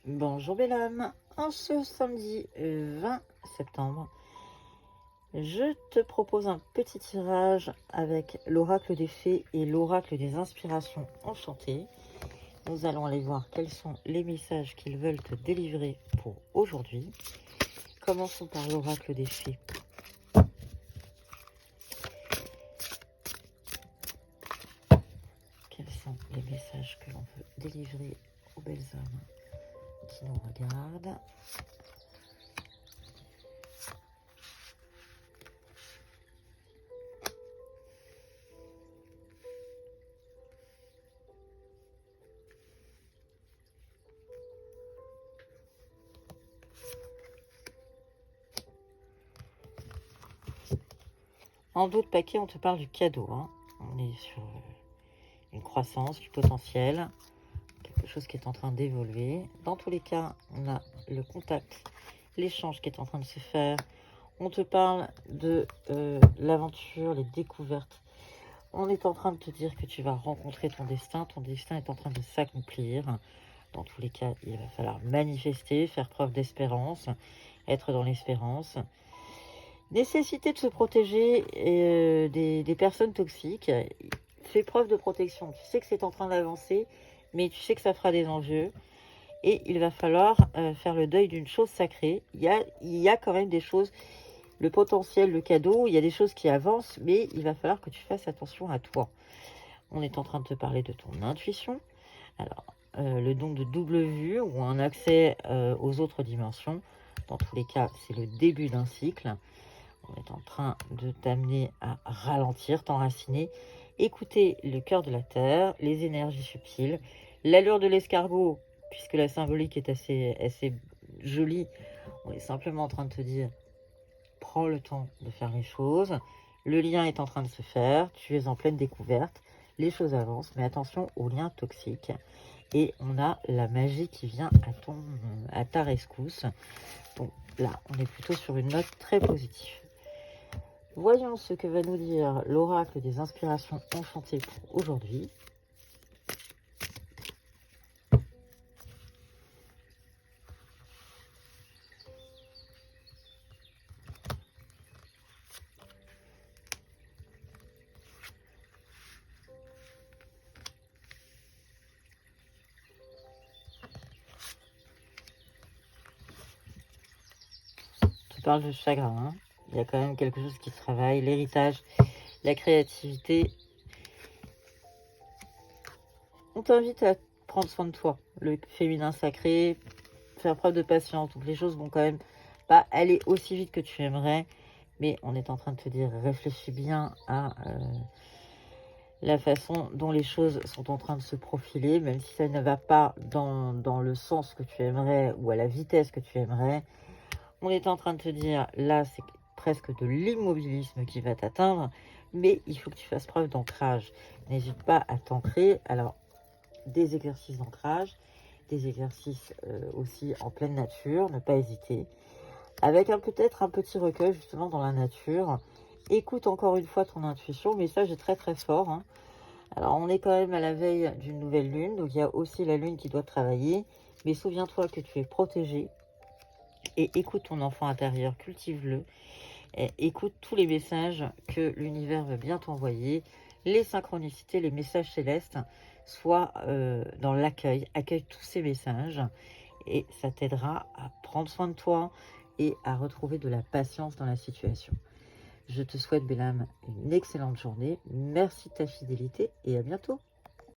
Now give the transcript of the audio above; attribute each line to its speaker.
Speaker 1: Bonjour belle âme, en ce samedi 20 septembre, je te propose un petit tirage avec l'oracle des fées et l'oracle des inspirations enchantées. Nous allons aller voir quels sont les messages qu'ils veulent te délivrer pour aujourd'hui. Commençons par l'oracle des fées. Quels sont les messages que l'on veut délivrer aux belles âmes qui nous regardent? En d'autres paquets, on te parle du cadeau. On est sur une croissance, du potentiel, quelque chose qui est en train d'évoluer. Dans tous les cas, on a le contact, l'échange qui est en train de se faire. On te parle de l'aventure, les découvertes. On est en train de te dire que tu vas rencontrer ton destin est en train de s'accomplir. Dans tous les cas, il va falloir manifester, faire preuve d'espérance, être dans l'espérance. Nécessité de se protéger des personnes toxiques. Fais preuve de protection. Tu sais que c'est en train d'avancer, mais tu sais que ça fera des enjeux. Et il va falloir faire le deuil d'une chose sacrée. Il y a quand même des choses, le potentiel, le cadeau, il y a des choses qui avancent, mais il va falloir que tu fasses attention à toi. On est en train de te parler de ton intuition. Alors, le don de double vue ou un accès aux autres dimensions. Dans tous les cas, c'est le début d'un cycle. On est en train de t'amener à ralentir, t'enraciner, écouter le cœur de la terre, les énergies subtiles, l'allure de l'escargot, puisque la symbolique est assez jolie. On est simplement en train de te dire, prends le temps de faire les choses. Le lien est en train de se faire, tu es en pleine découverte, les choses avancent, mais attention aux liens toxiques. Et on a la magie qui vient à ta rescousse. Donc là, on est plutôt sur une note très positive. Voyons ce que va nous dire l'oracle des inspirations enchantées pour aujourd'hui. Tu parles de chagrin, il y a quand même quelque chose qui travaille, l'héritage, la créativité. On t'invite à prendre soin de toi, le féminin sacré, faire preuve de patience. Donc les choses vont quand même pas aller aussi vite que tu aimerais, mais on est en train de te dire, réfléchis bien à la façon dont les choses sont en train de se profiler, même si ça ne va pas dans le sens que tu aimerais ou à la vitesse que tu aimerais. On est en train de te dire, là, c'est presque de l'immobilisme qui va t'atteindre, mais il faut que tu fasses preuve d'ancrage. N'hésite pas à t'ancrer. Alors, des exercices d'ancrage, des exercices aussi en pleine nature, ne pas hésiter. Avec peut-être un petit recueil justement dans la nature. Écoute encore une fois ton intuition, le message est très très fort. Alors, on est quand même à la veille d'une nouvelle lune, donc il y a aussi la lune qui doit travailler. Mais souviens-toi que tu es protégé. Et écoute ton enfant intérieur, cultive-le. Et écoute tous les messages que l'univers veut bien t'envoyer. Les synchronicités, les messages célestes, sois dans l'accueil. Accueille tous ces messages. Et ça t'aidera à prendre soin de toi et à retrouver de la patience dans la situation. Je te souhaite, belle âme, une excellente journée. Merci de ta fidélité et à bientôt.